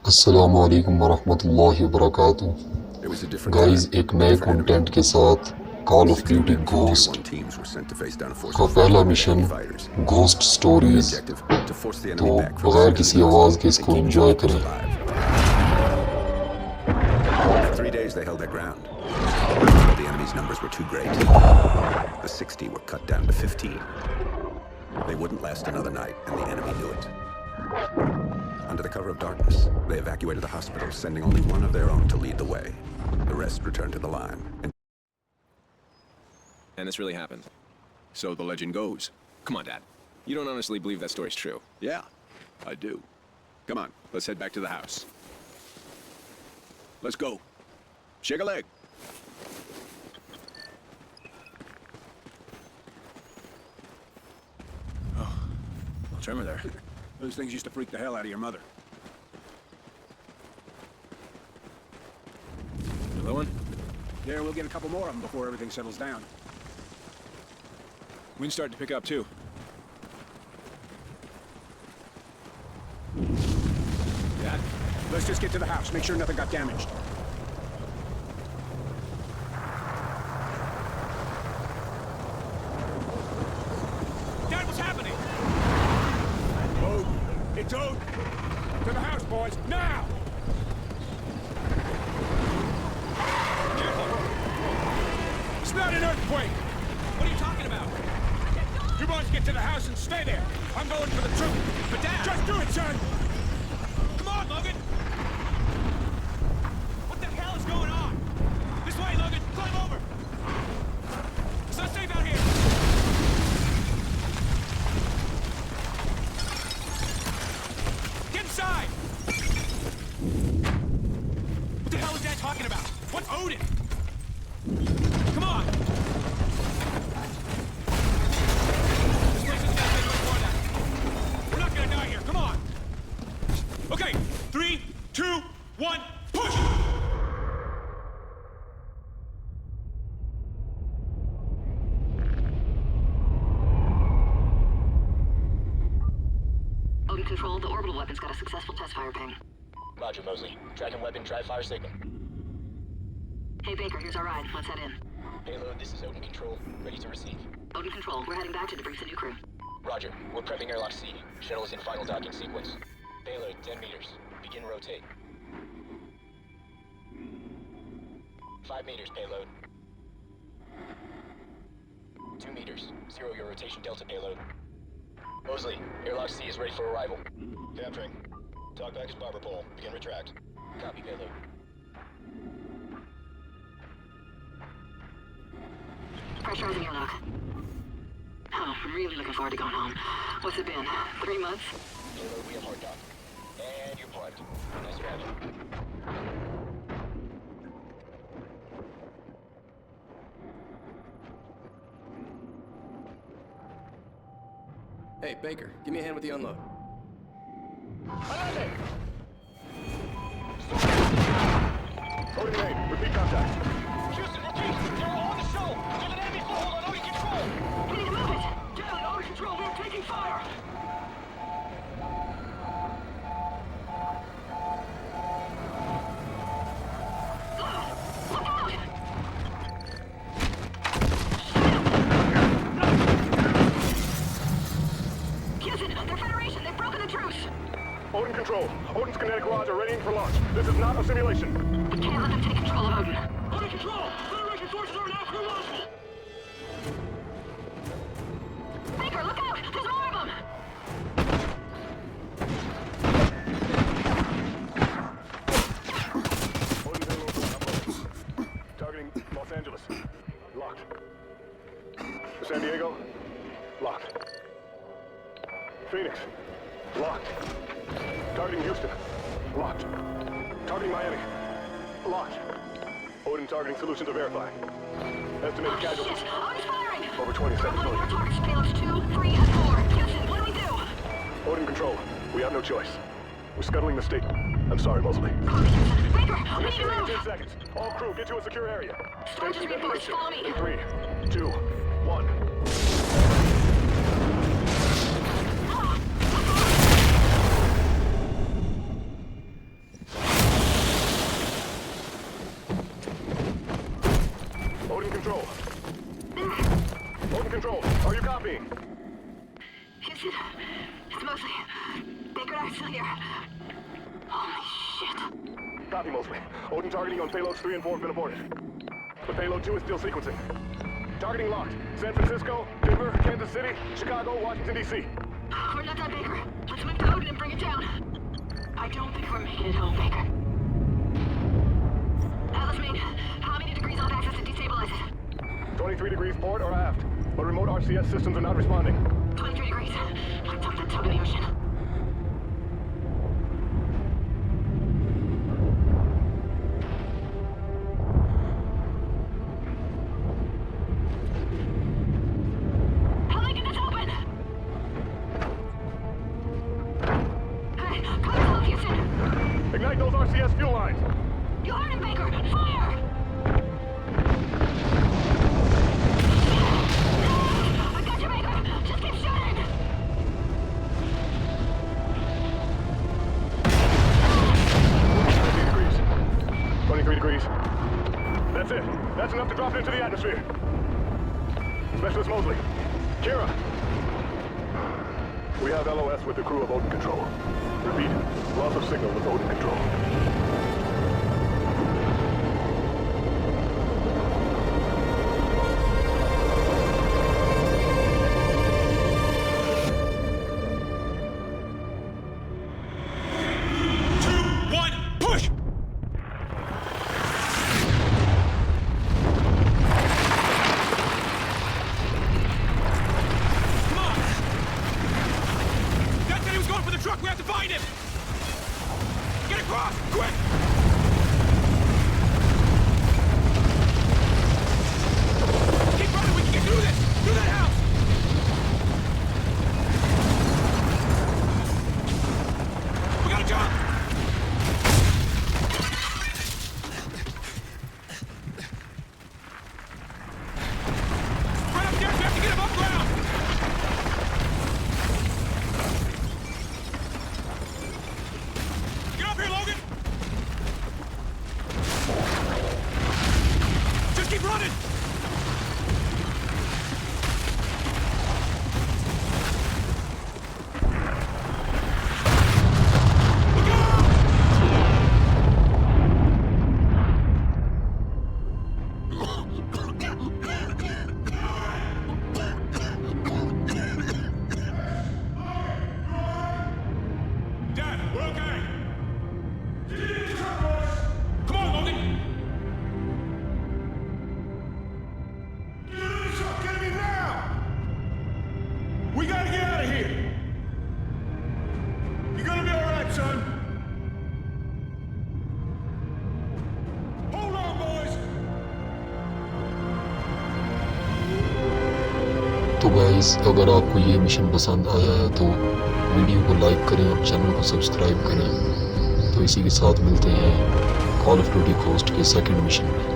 अस्सलाम वालेकुम वरहमतुल्लाहि वबरकातुह। गाइस, एक नए कंटेंट के साथ कॉल ऑफ ड्यूटी घोस्ट का पहला मिशन घोस्ट स्टोरीज। तो बगैर किसी आवाज़ के इसको एंजॉय करें। For 3 days they held their ground. But the enemy's numbers were too great. The 60 were cut down to 15. They wouldn't last another night, and the enemy knew it. Under the cover of darkness, they evacuated the hospital, sending only one of their own to lead the way. The rest returned to the line. And this really happened. So the legend goes. Come on, Dad. You don't honestly believe that story's true. Yeah, I do. Come on, let's head back to the house. Let's go. Shake a leg. Oh, little tremor there. Those things used to freak the hell out of your mother. Another one? Yeah, we'll get a couple more of them before everything settles down. Wind's starting to pick up, too. Dad, let's just get to the house. Make sure nothing got damaged. Dad, what's happening? Ode. It's Ode. To the house, boys. Now! It's not an earthquake. What are you talking about? You boys get to the house and stay there. I'm going for the truth. But Dad! Just do it, son! Come on, Logan! What the hell is going on? This way, Logan! Climb over! It's not safe out here! Get inside! What the hell is Dad talking about? What's Odin? Come on! This place is gonna take much more than that. We're not gonna die here. Come on! Okay, 3, 2, 1, push! Odin Control, the orbital weapon's got a successful test fire ping. Roger, Mosley. Tracking weapon, try fire signal. Hey Baker, here's our ride. Let's head in. Payload, this is Odin Control. Ready to receive. Odin Control, we're heading back to debrief the new crew. Roger. We're prepping airlock C. Shuttle is in final docking sequence. Payload, 10 meters. Begin rotate. 5 meters, payload. 2 meters. Zero your rotation delta, payload. Mosley, airlock C is ready for arrival. Capturing. Talkback is barber pole. Begin retract. Copy, payload. Pressurizing airlock. Oh, I'm really looking forward to going home. What's it been? 3 months? Payload, we have hard dock. And you're parked. Nice driving. Hey, Baker, give me a hand with the unload. Coding name. Repeat contact. Houston, repeat! You're on the shuttle! Give an enemy foothold on Odin Control! We need to move it! Down, Odin Control, we're taking fire! Look out! Houston, they're Federation! They've broken the truce! Odin Control. Odin's kinetic rods are readying for launch. This is not a simulation. We can't let them take control of Odin. Odin Control! Federation forces are now launchable! Baker, look out! There's more of them! Odin payload uploaded. Targeting Los Angeles. Locked. San Diego. Locked. Phoenix. Locked. Targeting Houston. Locked. Targeting Miami. Locked. Odin targeting solutions are verified. Estimated casualties. Shit! Odin's firing! Over 27 One more million. targets, payloads 2, 3, and 4. Houston, what do we do? Odin Control. We have no choice. We're scuttling the state. I'm sorry, Mosley. Copy, Houston. Baker, we need to Initiating move! 10 seconds. All crew, get to a secure area. Storage is reinforced. Follow me. In 3, 2, 1. Control. Odin Control, are you copying? Houston, it's Mosley. Baker and I are still here. Holy shit. Copy, Mosley. Odin targeting on payloads 3 and 4 have been aborted. But payload 2 is still sequencing. Targeting locked. San Francisco, Denver, Kansas City, Chicago, Washington, D.C. We're not done, Baker. Let's move to Odin and bring it down. I don't think we're making it home, Baker. Atlas main, how many degrees off axis to destabilize it? 23 degrees port or aft, but remote RCS systems are not responding. 23 degrees. Dump that tug in the ocean. How making this open? Hey, come Houston. Ignite those RCS fuel lines. You heard him, Baker. Fire! I got you, Baker. Just keep shooting. 23 degrees. That's it. That's enough to drop it into the atmosphere. Specialist Mosley. Kira. We have LOS with the crew of Odin Control. Repeat. Loss of signal with Odin Control. We have to find him! Get across! Quick! Keep running! We can get through this! Through that house! We gotta jump! Right upstairs! We have to get him up ground! Keep running! Look out! Dad, we're okay! Come on, Logan! We gotta get out of here! You're gonna be alright, son! Hold on, boys! तो guys अगर आपको ये mission पसंद आया है तो video को like करें और चैनल को सब्सक्राइब करें। तो इसी के साथ मिलते हैं कॉल ऑफ ड्यूटी कोस्ट के सेकंड मिशन में।